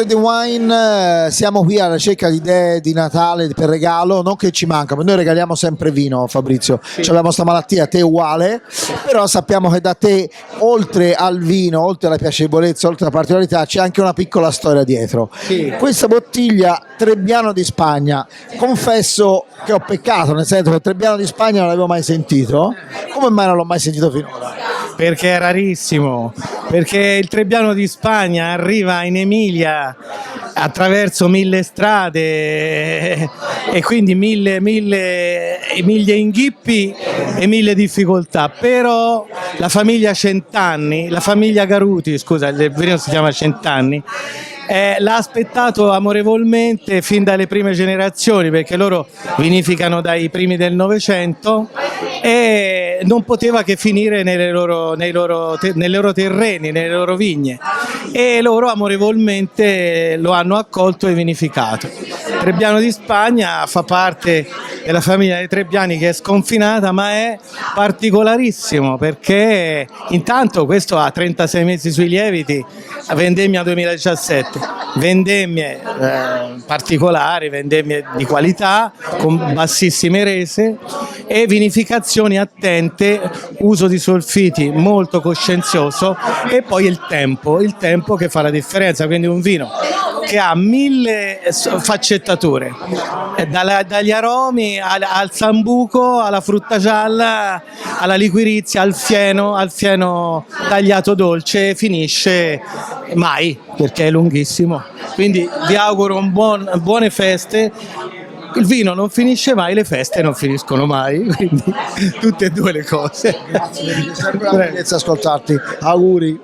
The Wine, siamo qui alla ricerca di idee di Natale per regalo, non che ci mancano, noi regaliamo sempre vino, Fabrizio, abbiamo sta malattia, te uguale, però sappiamo che da te, oltre al vino, oltre alla piacevolezza, oltre alla particolarità, c'è anche una piccola storia dietro. Questa bottiglia Trebbiano di Spagna, confesso che ho peccato, nel senso che Trebbiano di Spagna non l'avevo mai sentito, come mai non l'ho mai sentito finora? Perché è rarissimo, perché il Trebbiano di Spagna arriva in Emilia attraverso 1000 strade e quindi mille inghippi e 1000 difficoltà, però la famiglia Centanni, la famiglia Caruti, scusa, il vino si chiama Centanni, l'ha aspettato amorevolmente fin dalle prime generazioni, perché loro vinificano dai primi del Novecento e non poteva che finire nei loro terreni, nelle loro vigne, e loro amorevolmente lo hanno accolto e vinificato. Trebbiano di Spagna fa parte della famiglia dei Trebbiani, che è sconfinata, ma è particolarissimo perché intanto questo ha 36 mesi sui lieviti, vendemmia 2017, vendemmie particolari, vendemmie di qualità con bassissime rese e vinificazioni attente, uso di solfiti molto coscienzioso, e poi il tempo che fa la differenza, quindi un vino che ha 1000 sfaccettature, dagli aromi al sambuco, alla frutta gialla, alla liquirizia, al fieno tagliato dolce, finisce mai, perché è lunghissimo. Quindi vi auguro buone feste. Il vino non finisce mai, le feste non finiscono mai, quindi tutte e due le cose. Grazie, è sempre una bellezza ascoltarti. Auguri.